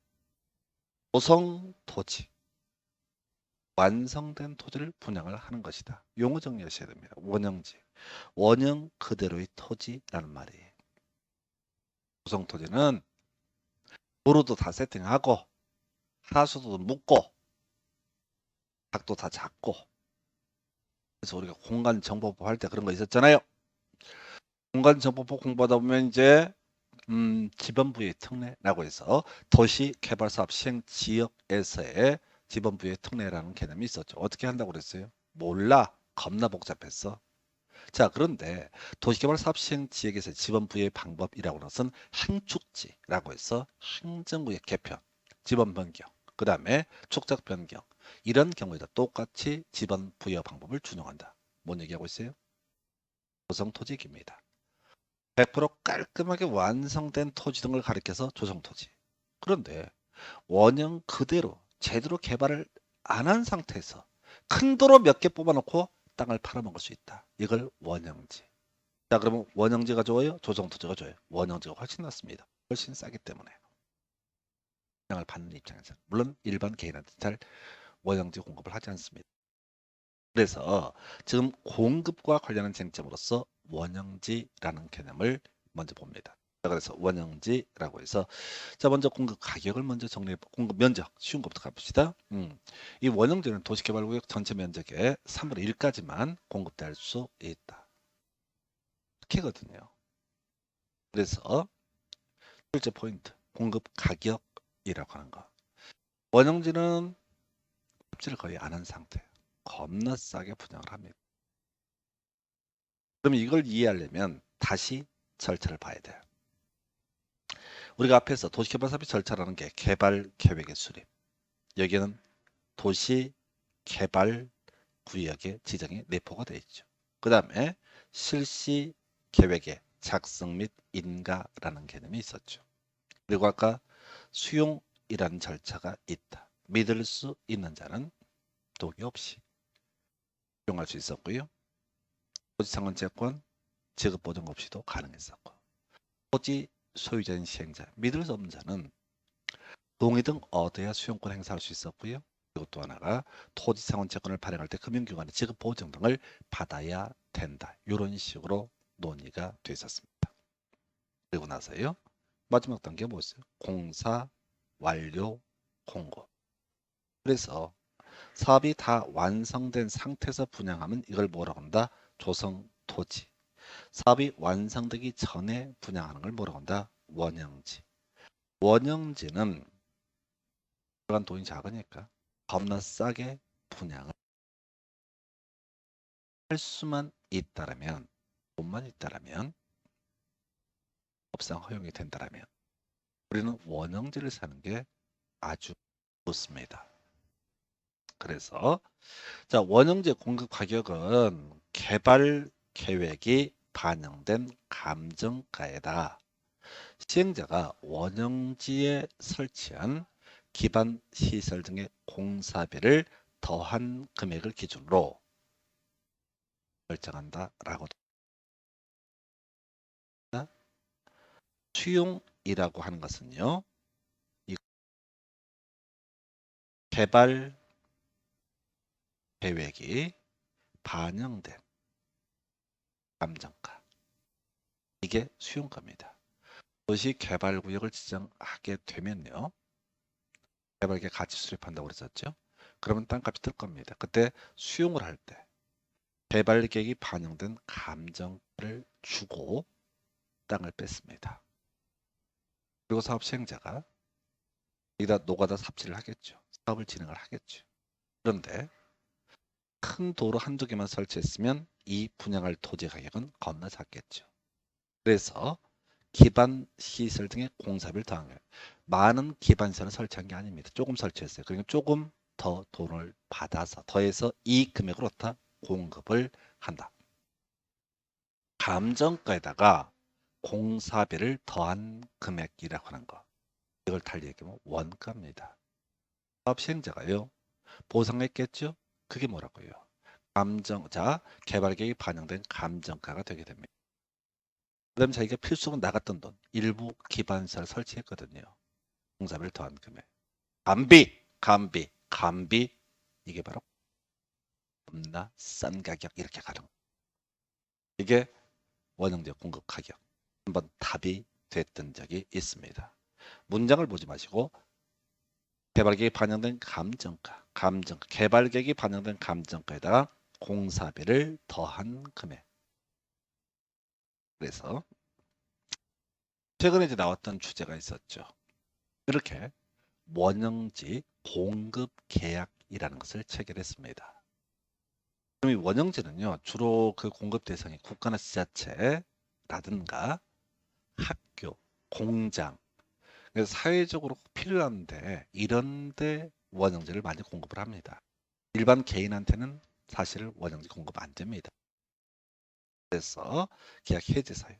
조성 토지. 완성된 토지를 분양을 하는 것이다. 용어 정리하셔야 됩니다. 원형지. 원형 그대로의 토지라는 말이에요. 조성 토지는 도로도 다 세팅하고 하수도 묻고 닭도 다 잡고 그래서 우리가 공간정보법 할 때 그런 거 있었잖아요. 공간정보법 공부하다 보면 이제 지번부의 특례라고 해서 도시개발사업 시행지역에서의 지번부의 특례라는 개념이 있었죠. 어떻게 한다고 그랬어요? 몰라. 겁나 복잡했어. 자, 그런데 도시개발사업 시행지역에서의 지번부의 방법이라고 하는 것은 행축지라고 해서 행정구역 개편, 지번 변경, 그 다음에 축적 변경 이런 경우에도 똑같이 지번 부여 방법을 준용한다. 뭔 얘기하고 있어요? 조성토지입니다. 100% 깔끔하게 완성된 토지 등을 가리켜서 조성토지. 그런데 원형 그대로 제대로 개발을 안 한 상태에서 큰 도로 몇 개 뽑아놓고 땅을 팔아먹을 수 있다. 이걸 원형지. 자, 그러면 원형지가 좋아요? 조성토지가 좋아요? 원형지가 훨씬 낫습니다. 훨씬 싸기 때문에. 땅을 받는 입장에서. 물론 일반 개인한테 잘 원형지 공급을 하지 않습니다. 그래서 지금 공급과 관련한 쟁점으로서 원형지라는 개념을 먼저 봅니다. 자, 그래서 원형지라고 해서 자 먼저 공급 가격을 먼저 정리해 공급 면적 쉬운 것부터 가봅시다. 이 원형지는 도시개발구역 전체 면적의 3분의 1까지만 공급될 수 있다. 이렇게거든요. 그래서 실제 포인트 공급 가격이라고 하는 거. 원형지는 섭지를 거의 안 한 상태예요. 겁나 싸게 분양을 합니다. 그럼 이걸 이해하려면 다시 절차를 봐야 돼요. 우리가 앞에서 도시개발사업의 절차라는 게 개발 계획의 수립. 여기는 도시개발 구역의 지정이 내포가 되어 있죠. 그 다음에 실시 계획의 작성 및 인가라는 개념이 있었죠. 그리고 아까 수용이라는 절차가 있다. 믿을 수 있는 자는 독이 없이 수용할 수 있었고요. 토지상권 채권 지급 보증 없이도 가능했었고 토지 소유자인 시행자 믿을 수 없는 자는 동의 등 얻어야 수용권 행사할 수 있었고요. 그리고 또 하나가 토지상권 채권을 발행할 때 금융기관의 지급 보증 등을 받아야 된다. 이런 식으로 논의가 됐었습니다. 그리고 나서요. 마지막 단계가 뭐였어요? 공사 완료 공고. 그래서 사업이 다 완성된 상태에서 분양하면 이걸 뭐라고 한다? 조성 토지. 사업이 완성되기 전에 분양하는 걸 뭐라고 한다? 원형지. 원형지는 들어간 돈이 작으니까 겁나 싸게 분양을 할 수만 있다라면, 돈만 있다라면, 법상 허용이 된다라면 우리는 원형지를 사는 게 아주 좋습니다. 그래서 자 원형지 공급 가격은 개발 계획이 반영된 감정가에다 시행자가 원형지에 설치한 기반 시설 등의 공사비를 더한 금액을 기준으로 결정한다라고. 수용이라고 하는 것은요. 이 개발 계획이 반영된 감정가. 이게 수용가입니다. 도시개발구역을 지정하게 되면요. 개발계 가치 수립한다고 그랬었죠. 그러면 땅값이 뜰 겁니다. 그때 수용을 할 때 개발 계획이 반영된 감정가를 주고 땅을 뺐습니다. 그리고 사업 시행자가 여기다 노가다 삽질을 하겠죠. 사업을 진행을 하겠죠. 그런데 큰 도로 한두 개만 설치했으면 이 분양할 토지 가격은 겁나 작겠죠. 그래서 기반 시설 등의 공사비를 더한 거예요. 많은 기반 시설을 설치한 게 아닙니다. 조금 설치했어요. 그러니까 조금 더 돈을 받아서 더해서 이 금액으로 다 공급을 한다. 감정가에다가 공사비를 더한 금액이라고 하는 거. 이걸 달리 얘기하면 원가입니다. 사업 시행자가요. 보상했겠죠? 그게 뭐라고요? 감정자 개발 계획이 반영된 감정가가 되게 됩니다. 그 다음에 자기가 필수로 나갔던 돈 일부 기반시설 설치했거든요. 공사비를 더한 금액. 감비 이게 바로 겁나 싼 가격 이렇게 가는 거예요. 이게 원형제 공급 가격. 한번 답이 됐던 적이 있습니다. 문장을 보지 마시고 개발계획이 반영된 감정가, 개발계획이 반영된 감정가에다가 공사비를 더한 금액. 그래서 최근에 이제 나왔던 주제가 있었죠. 이렇게 원형지 공급 계약이라는 것을 체결했습니다. 그럼 이 원형지는요, 주로 그 공급 대상이 국가나 지자체라든가 학교, 공장, 그래서 사회적으로 필요한데 이런데 원형지를 많이 공급을 합니다. 일반 개인한테는 사실 원형지 공급 안 됩니다. 그래서 계약 해지 사유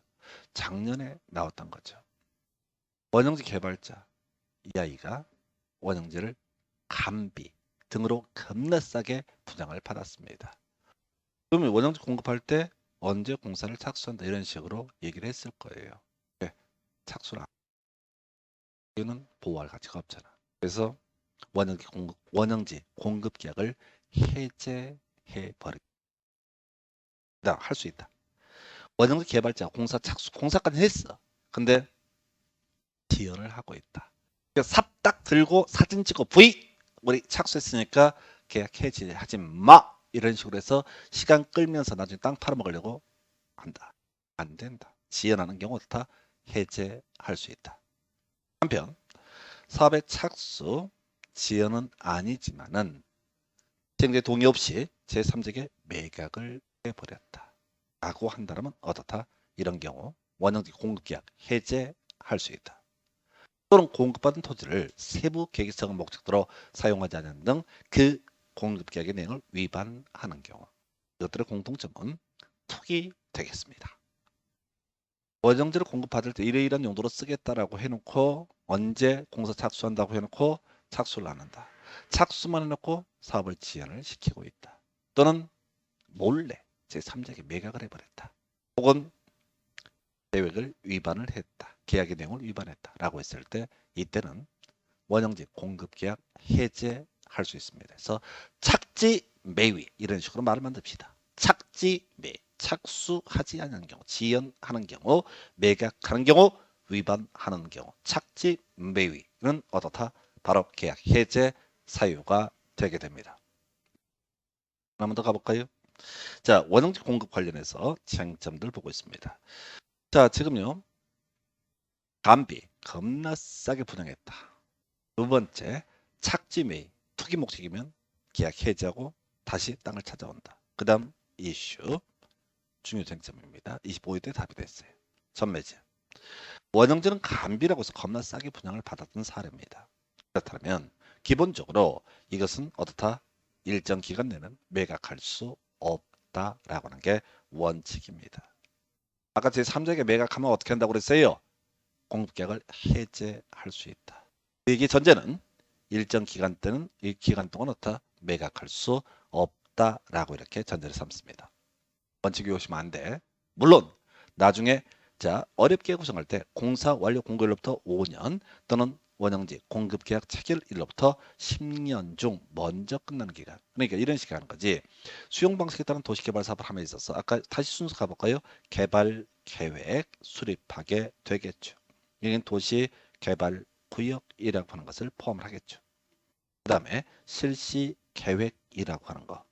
작년에 나왔던 거죠. 원형지 개발자 이 아이가 원형지를 감비 등으로 겁나 싸게 분양을 받았습니다. 그러면 원형지 공급할 때 언제 공사를 착수한다 이런 식으로 얘기를 했을 거예요. 네, 착수를 안 하는 보호할 가치가 없잖아. 그래서 원형지 공급 계약을 해제했습니다. 해버리다. 할 수 있다. 원형지 개발자 공사 착수 공사까지 했어. 근데 지연을 하고 있다. 삽 딱 들고 사진 찍고 V 우리 착수했으니까 계약 해지하지 마 이런 식으로 해서 시간 끌면서 나중에 땅 팔아먹으려고 한다. 안 된다. 지연하는 경우 다 해제할 수 있다. 한편 사업의 착수 지연은 아니지만은 시행자의 동의 없이 제3자에게 매각을 해버렸다 라고 한다면 어떻다? 이런 경우 원형지 공급계약 해제할 수 있다. 또는 공급받은 토지를 세부 계획성 목적으로 사용하지 않는 등 그 공급계약의 내용을 위반하는 경우 이것들의 공통점은 투기 되겠습니다. 원형지를 공급받을 때 이러이러한 용도로 쓰겠다라고 해놓고 언제 공사 착수한다고 해놓고 착수를 안 한다. 착수만 해놓고 사업을 지연을 시키고 있다. 또는 몰래 제3자에게 매각을 해버렸다. 혹은 계획을 위반을 했다. 계약의 내용을 위반했다. 라고 했을 때 이때는 원형지 공급계약 해제할 수 있습니다. 그래서 착지 매위 이런 식으로 말을 만듭시다. 착지 매 착수하지 않는 경우 지연하는 경우 매각하는 경우 위반하는 경우 착지 매위는 어떻다? 바로 계약 해제 사유가 되게 됩니다. 한번 더 가볼까요? 자, 원형지 공급 관련해서 쟁점들 보고 있습니다. 자, 지금요. 감비 겁나 싸게 분양했다. 두 번째, 착지 매입 투기 목적이면 계약 해지하고 다시 땅을 찾아온다. 그 다음 이슈 중요 쟁점입니다. 25일 때 답이 됐어요. 전매제 원형지는 감비라고 해서 겁나 싸게 분양을 받았던 사례입니다. 그렇다면 기본적으로 이것은 어떻다? 일정 기간 내는 매각할 수 없다라고 하는 게 원칙입니다. 아까 제3자에게 매각하면 어떻게 한다고 그랬어요? 공급계약을 해제할 수 있다. 이게 전제는 일정 기간 때는 이 기간 동안 어떻다? 매각할 수 없다라고 이렇게 전제를 삼습니다. 원칙이 오시면 안 돼. 물론 나중에 자 어렵게 구성할 때 공사 완료 공고일로부터 5년 또는 원형지 공급계약 체결일로부터 10년 중 먼저 끝나는 기간. 그러니까 이런 식으로 하는 거지. 수용 방식에 따른 도시개발 사업을 함에 있어서 아까 다시 순서 가볼까요? 개발 계획 수립하게 되겠죠. 이건 도시개발 구역이라고 하는 것을 포함을 하겠죠. 그 다음에 실시 계획이라고 하는 거.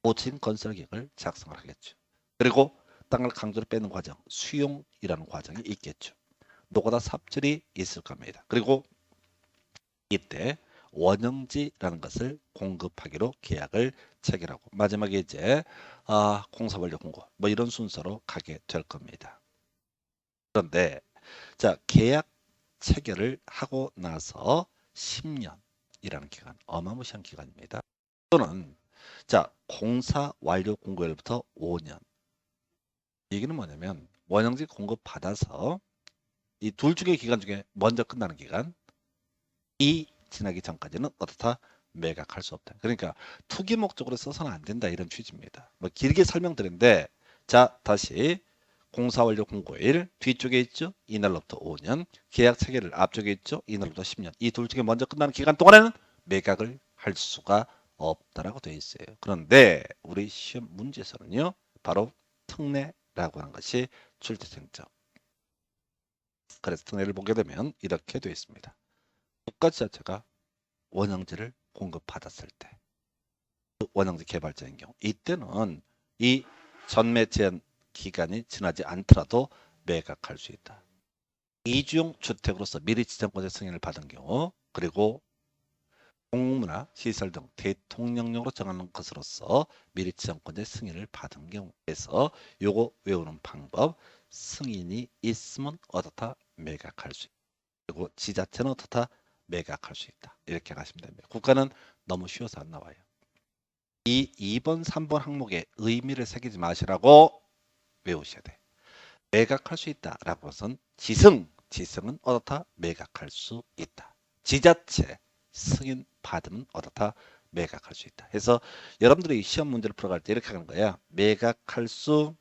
고층 건설 계획을 작성을 하겠죠. 그리고 땅을 강제로 빼는 과정, 수용이라는 과정이 있겠죠. 노가다 삽질이 있을 겁니다. 그리고 이때 원형지라는 것을 공급하기로 계약을 체결하고 마지막에 이제 공사 완료 공고 뭐 이런 순서로 가게 될 겁니다. 그런데 자 계약 체결을 하고 나서 10년이라는 기간 어마무시한 기간입니다. 또는 자 공사 완료 공고일부터 5년 얘기는 뭐냐면 원형지 공급 받아서 이 둘 중의 기간 중에 먼저 끝나는 기간 이 지나기 전까지는 어떻다? 매각할 수 없다. 그러니까 투기 목적으로 써서는 안 된다 이런 취지입니다. 뭐 길게 설명드렸는데 자 다시 공사 완료 공고일 뒤쪽에 있죠. 이날로부터 5년 계약 체결일 앞쪽에 있죠. 이날로부터 10년 이 둘 중에 먼저 끝나는 기간 동안에는 매각을 할 수가 없다라고 되어 있어요. 그런데 우리 시험 문제에서는요. 바로 특례라고 하는 것이 출제쟁점. 그래서 특례를 보게 되면 이렇게 되어 있습니다. 국가지자체가 원형지를 공급받았을 때 원형지 개발자인 경우 이때는 이 전매 제한 기간이 지나지 않더라도 매각할 수 있다. 이주용 주택으로서 미리 지정권의 승인을 받은 경우 그리고 공문화 시설 등 대통령령으로 정하는 것으로서 미리 지정권의 승인을 받은 경우에서 요거 외우는 방법 승인이 있으면 어떻다? 매각할 수 있다. 그리고 지자체는 어떻다? 매각할 수 있다. 이렇게 가시면 됩니다. 국가는 너무 쉬워서 안 나와요. 이 2번, 3번 항목에 의미를 새기지 마시라고 외우셔야 돼. 매각할 수 있다라고 해서는 지승은 어떻다? 매각할 수 있다. 지자체 승인 받으면 어떻다? 매각할 수 있다. 그래서 여러분들이 시험 문제를 풀어갈 때 이렇게 하는 거야. 매각할 수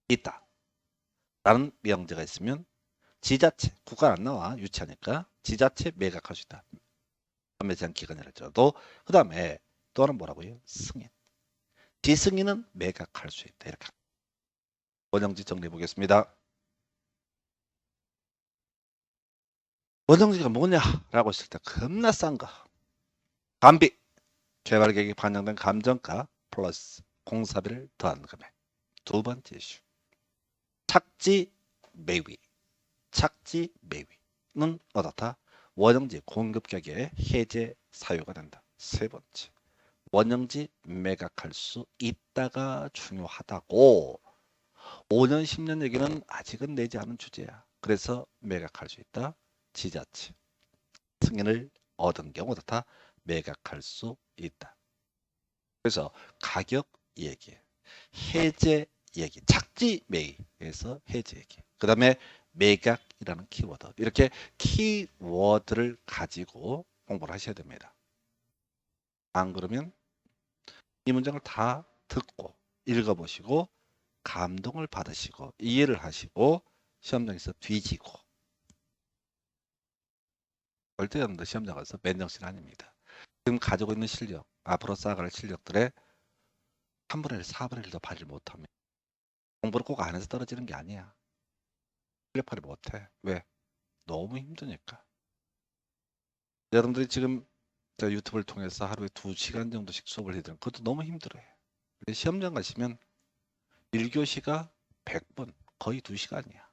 있다. 라는 명제가 있으면 지자체, 국가 안 나와 유치하니까 지자체 매각할 수 있다. 판매 제한 기간이라도 그 다음에 또 하나 뭐라고요? 승인. 지승이는 매각할 수 있다. 이렇게 원형지 정리해 보겠습니다. 원형지가 뭐냐라고 했을 때 겁나 싼 거. 감비, 개발계획이 반영된 감정가 플러스 공사비를 더한 금액. 두 번째 이슈. 착지 매위. 착지 매위는 어떻다? 원형지 공급가격의 해제 사유가 된다. 세 번째. 원형지 매각할 수 있다가 중요하다고. 5년 10년 얘기는 아직은 내지 않은 주제야. 그래서 매각할 수 있다. 지자체 승인을 얻은 경우 어떻다? 매각할 수 있다. 그래서 가격 얘기, 해제 얘기, 착지 매입에서 해제 얘기, 그 다음에 매각이라는 키워드, 이렇게 키워드를 가지고 공부를 하셔야 됩니다. 안 그러면 이 문장을 다 듣고 읽어보시고 감동을 받으시고 이해를 하시고 시험장에서 뒤지고, 절대 여러분들 시험장 가서 맨정신 아닙니다. 지금 가지고 있는 실력, 앞으로 쌓아갈 실력들의 3분의 1, 4분의 1도 발휘 못하면 공부를 꼭 안 해서 떨어지는 게 아니야. 실력 발휘 못해. 왜? 너무 힘드니까. 여러분들이 지금 저 유튜브를 통해서 하루에 2시간 정도씩 수업을 해드리는 그것도 너무 힘들어요. 시험장 가시면 1교시가 100번, 거의 2시간이야.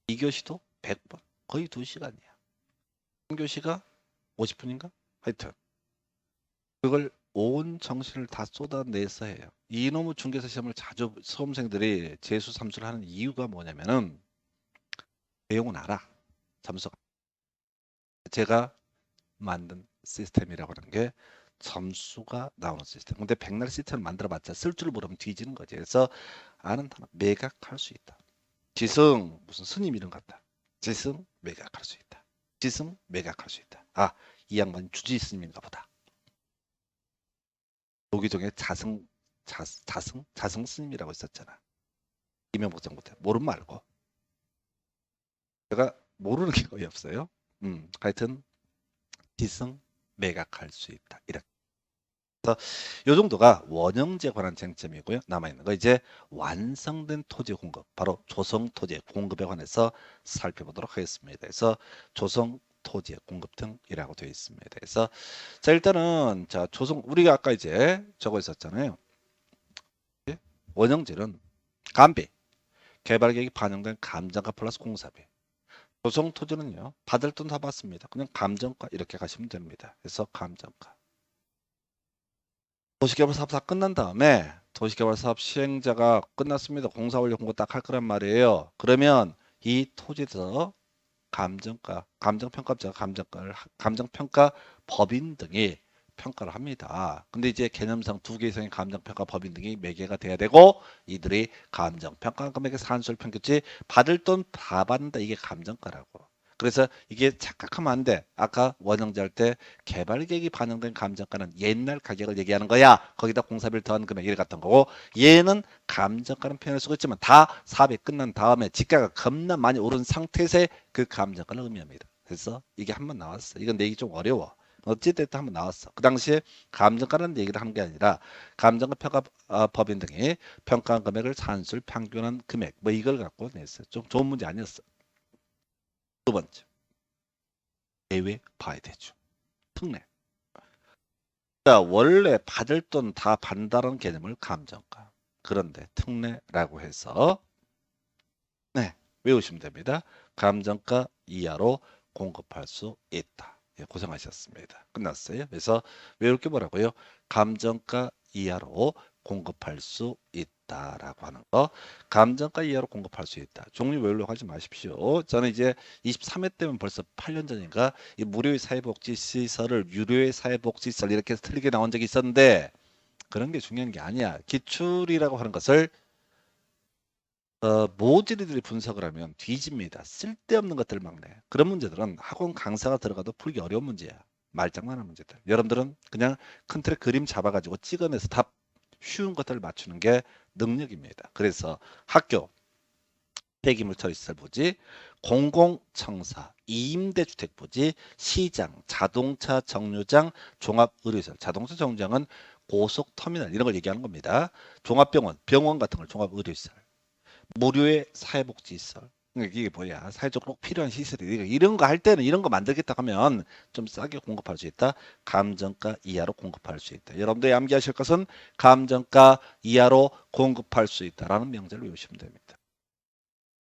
2교시도 100번, 거의 2시간이야. 3교시가 50분인가? 하여튼 그걸 온 정신을 다 쏟아내서 해요. 이놈의 중개사 시험을 자주 수험생들이 재수 삼수를 하는 이유가 뭐냐면은 내용은 알아. 점수가. 제가 만든 시스템이라고 하는 게 점수가 나오는 시스템. 근데 백날 시스템을 만들어봤자 쓸 줄 모르면 뒤지는 거지. 그래서 아는 단어 매각할 수 있다. 지승 무슨 스님 이름 같다. 지승 매각할 수 있다. 지승 매각할 수 있다. 아, 이 양반 주지 스님인가 보다. 노기종의 자승 스님이라고 있었잖아. 이명박 정부 때 모르면 말고. 제가 모르는 게 거의 없어요. 하여튼 지승 매각할 수 있다. 이렇게. 그래서 이 정도가 원형지에 관한 쟁점이고요. 남아있는 거 이제 완성된 토지 공급, 바로 조성 토지 공급에 관해서 살펴보도록 하겠습니다. 그래서 조성 토지 공급 등이라고 되어 있습니다. 그래서 자, 일단은 자, 조성, 우리가 아까 이제 적어 있었잖아요. 원형지는 감비, 개발계획이 반영된 감정가 플러스 공사비. 조성 토지는요, 받을 돈 다 받습니다. 그냥 감정가 이렇게 가시면 됩니다. 그래서 감정가. 도시개발 사업 다 끝난 다음에 도시개발 사업 시행자가 끝났습니다. 공사 완료 공고 딱 할 거란 말이에요. 그러면 이 토지에서 감정가, 감정평가자가 감정평가 법인 등이 평가를 합니다. 근데 이제 개념상 2개 이상의 감정평가 법인 등이 매개가 돼야 되고, 이들이 감정평가 금액의 산수를 평균치 받을 돈 다 받는다. 이게 감정가라고. 그래서 이게 착각하면 안 돼. 아까 원형제 할 때 개발계획이 반영된 감정가는 옛날 가격을 얘기하는 거야. 거기다 공사비를 더한 금액 이래 같은 거고, 얘는 감정가는 표현을 쓰고 있지만 다 사업이 끝난 다음에 지가가 겁나 많이 오른 상태에서의 그 감정가를 의미합니다. 그래서 이게 한번 나왔어. 이건 내기 좀 어려워. 어찌됐든 한번 나왔어. 그 당시에 감정가라는 얘기를 하는 게 아니라 감정가 평가 법인 등이 평가한 금액을 산술 평균한 금액 뭐 이걸 갖고 냈어요. 좀 좋은 문제 아니었어. 두 번째, 예외 봐야 되죠. 특례. 자, 원래 받을 돈 다 받는다는 개념을 감정가. 그런데 특례라고 해서 네, 외우시면 됩니다. 감정가 이하로 공급할 수 있다. 예, 고생하셨습니다. 끝났어요. 그래서 외울 게 뭐라고요? 감정가 이하로 공급할 수 있다라고 하는 거. 감정가 이하로 공급할 수 있다. 종류 외우려고 하지 마십시오. 저는 이제 23회 때면 벌써 8년 전인가 이 무료의 사회복지시설을 유료의 사회복지시설 이렇게 틀리게 나온 적이 있었는데, 그런 게 중요한 게 아니야. 기출이라고 하는 것을 모질이들이 분석을 하면 뒤집니다. 쓸데없는 것들을 막 내. 그런 문제들은 학원 강사가 들어가도 풀기 어려운 문제야. 말장난한 문제들. 여러분들은 그냥 큰 틀에 그림 잡아가지고 찍어내서 답 쉬운 것들을 맞추는 게 능력입니다. 그래서 학교, 폐기물처리시설부지, 공공청사, 임대주택부지, 시장, 자동차 정류장, 종합의료시설. 자동차 정류장은 고속터미널 이런 걸 얘기하는 겁니다. 종합병원, 병원 같은 걸 종합의료시설, 무료의 사회복지시설. 그러니까 이게 뭐야? 사회적으로 꼭 필요한 시설이 이런 거 할 때는 이런 거 만들겠다 하면 좀 싸게 공급할 수 있다. 감정가 이하로 공급할 수 있다. 여러분들이 암기하실 것은 감정가 이하로 공급할 수 있다라는 명제를 외우시면 됩니다.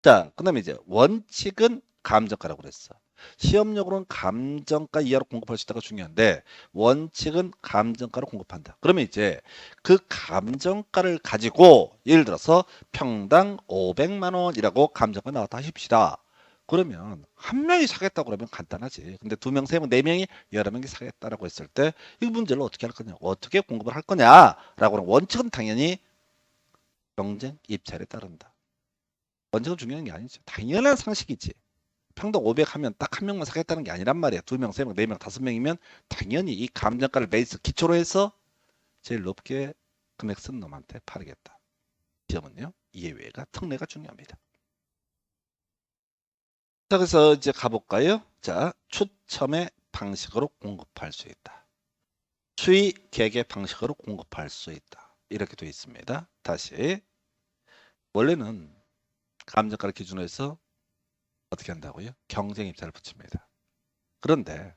자, 그다음에 이제 원칙은 감정가라고 그랬어. 시험용으로는 감정가 이하로 공급할 수 있다가 중요한데 원칙은 감정가로 공급한다. 그러면 이제 그 감정가를 가지고 예를 들어서 평당 500만 원이라고 감정가 나왔다 하십시다. 그러면 한 명이 사겠다고 그러면 간단하지. 근데 두 명, 세 명, 네 명이 여러 명이 사겠다라고 했을 때 이 문제를 어떻게 할 거냐, 어떻게 공급을 할 거냐라고 하는 원칙은 당연히 경쟁 입찰에 따른다. 원칙은 중요한 게 아니죠. 당연한 상식이지. 평당 500 하면 딱 한 명만 사겠다는 게 아니란 말이야. 두 명, 세 명, 네 명, 다섯 명이면 당연히 이 감정가를 베이스 기초로 해서 제일 높게 금액 쓴 놈한테 팔겠다. 시험은요, 예외가 특례가 중요합니다. 자, 그래서 이제 가볼까요? 자, 추첨의 방식으로 공급할 수 있다. 수의 계계 방식으로 공급할 수 있다. 이렇게 되어 있습니다. 다시 원래는 감정가를 기준으로 해서 어떻게 한다고요? 경쟁 입찰을 붙입니다. 그런데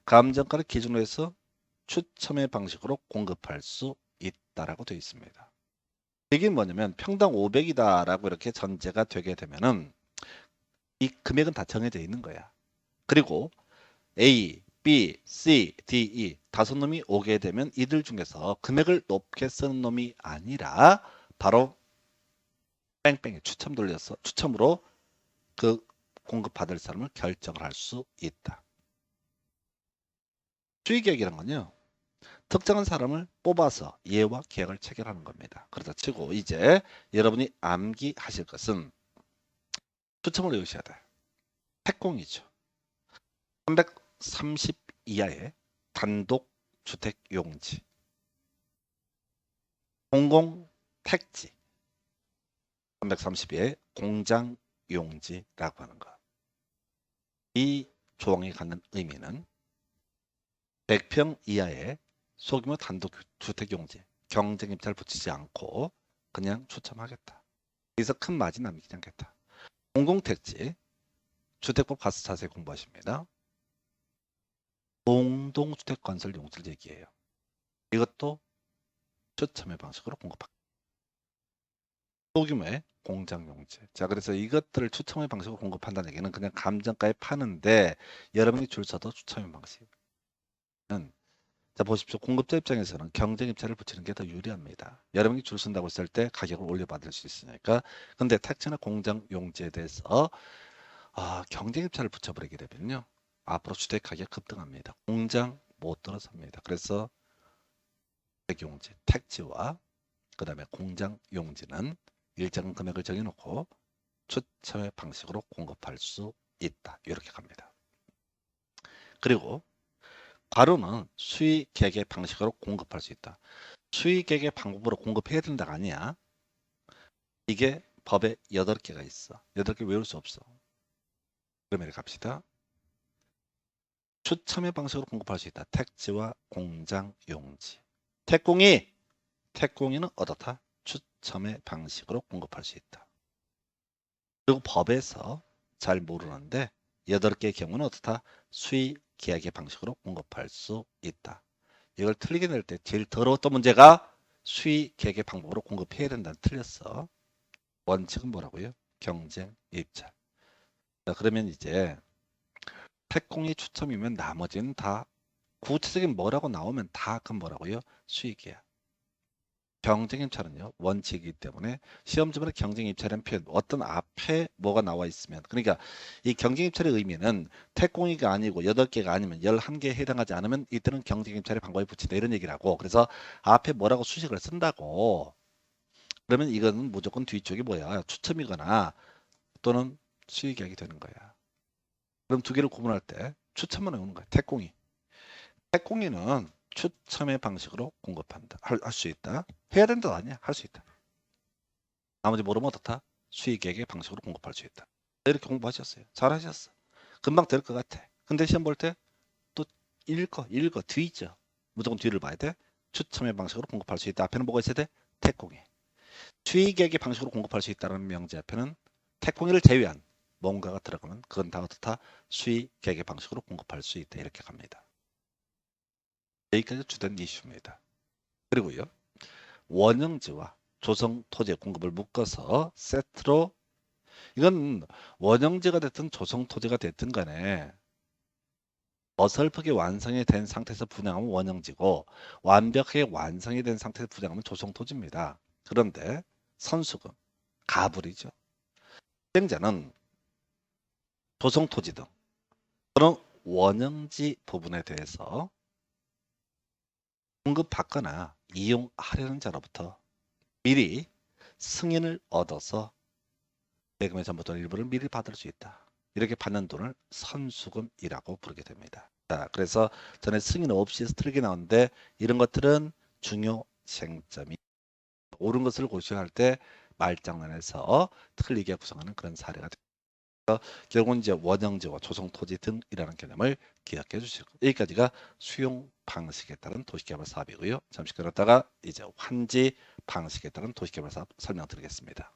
감정가를 기준으로 해서 추첨의 방식으로 공급할 수 있다라고 되어 있습니다. 이게 뭐냐면 평당 500이다라고 이렇게 전제가 되게 되면은 이 금액은 다 정해져 있는 거야. 그리고 A, B, C, D, E 다섯 놈이 오게 되면 이들 중에서 금액을 높게 쓰는 놈이 아니라 바로 뺑뺑이 추첨 돌려서 추첨으로 그 공급받을 사람을 결정을 할 수 있다. 수의계획이란 건요, 특정한 사람을 뽑아서 예와 계약을 체결하는 겁니다. 그러다 치고 이제 여러분이 암기하실 것은 추첨을 외우셔야 돼. 택공이죠. 330 이하의 단독 주택 용지, 공공 택지, 332의 공장 용지라고 하는 것. 이 조항이 갖는 의미는 100평 이하의 소규모 단독 주택 용지, 경쟁 입찰 붙이지 않고 그냥 추첨하겠다. 여기서 큰 마진 남기지 않겠다. 공공택지, 주택법 가서 자세히 공부하십니다. 공동주택 건설 용지를 얘기해요. 이것도 추첨의 방식으로 공급합니다. 소규모의 공장 용지. 자, 그래서 이것들을 추첨의 방식으로 공급한다는 얘기는 그냥 감정가에 파는데 여러분이 줄 서도 추첨의 방식은, 자, 보십시오. 공급자 입장에서는 경쟁 입찰을 붙이는 게 더 유리합니다. 여러분이 줄 선다고 했을 때 가격을 올려받을 수 있으니까. 근데 택지나 공장 용지에 대해서 경쟁 입찰을 붙여버리게 되면요, 앞으로 주택 가격 급등합니다. 공장 못 들어섭니다. 그래서 주택 용지, 택지와 그 다음에 공장 용지는 일정 금액을 정해놓고 추첨의 방식으로 공급할 수 있다. 이렇게 갑니다. 그리고 괄호는 수의 계획의 방식으로 공급할 수 있다. 수의 계획의 방법으로 공급해야 된다가 아니야. 이게 법에 8개가 있어. 8개 외울 수 없어. 그러면 이렇게 갑시다. 추첨의 방식으로 공급할 수 있다. 택지와 공장 용지. 택공이는 어떻다? 추첨의 방식으로 공급할 수 있다. 그리고 법에서 잘 모르는데 8개의 경우는 어떻다? 수의 계약의 방식으로 공급할 수 있다. 이걸 틀리게 낼 때 제일 더러웠던 문제가 수의 계약의 방법으로 공급해야 된다는 틀렸어. 원칙은 뭐라고요? 경쟁 입찰. 자, 그러면 이제 택공이 추첨이면 나머지는 다 구체적인 뭐라고 나오면 다 그건 뭐라고요? 수의 계약. 경쟁 입찰은요, 원칙이기 때문에 시험지문에 경쟁 입찰이라는 표현, 어떤 앞에 뭐가 나와 있으면, 그러니까 이 경쟁 입찰의 의미는 택공이가 아니고 8개가 아니면 11개에 해당하지 않으면 이때는 경쟁 입찰의 방법에 붙인다 이런 얘기라고. 그래서 앞에 뭐라고 수식을 쓴다고. 그러면 이거는 무조건 뒤쪽이 뭐야? 추첨이거나 또는 수의 계약이 되는 거야. 그럼 두 개를 구분할 때 추첨만 외우는 거야. 택공이는 추첨의 방식으로 공급한다. 할 수 있다. 해야 된다 아니야. 할 수 있다. 나머지 모르면 어떻다? 수의계획의 방식으로 공급할 수 있다. 이렇게 공부하셨어요. 잘하셨어. 금방 될 것 같아. 근데 시험 볼 때 또 읽어 뒤죠. 무조건 뒤를 봐야 돼. 추첨의 방식으로 공급할 수 있다. 앞에는 뭐가 있어야 돼? 택공이. 수의계획의 방식으로 공급할 수 있다는 명제 앞에는 택공이를 제외한 뭔가가 들어가면 그건 다 어떻다? 수의계획의 방식으로 공급할 수 있다. 이렇게 갑니다. 여기까지 주된 이슈입니다. 그리고요. 원형지와 조성 토지의 공급을 묶어서 세트로 이건 원형지가 됐든 조성 토지가 됐든 간에 어설프게 완성이 된 상태에서 분양하면 원형지고 완벽하게 완성이 된 상태에서 분양하면 조성 토지입니다. 그런데 선수금, 가불이죠. 시행자는 조성 토지 등 그런 원형지 부분에 대해서 공급받거나 이용하려는 자로부터 미리 승인을 얻어서 대금의 전부 또는 일부를 미리 받을 수 있다. 이렇게 받는 돈을 선수금이라고 부르게 됩니다. 자, 그래서 전에 승인 없이 틀리게 나오는데 이런 것들은 중요 쟁점이 옳은 것을 고시할 때 말장난에서 틀리게 구성하는 그런 사례가 됩니다. 결국은 이제 원형지와 조성 토지 등이라는 개념을 기억해 주시고 여기까지가 수용 방식에 따른 도시개발 사업이고요. 잠시 기다렸다가 이제 환지 방식에 따른 도시개발 사업 설명드리겠습니다.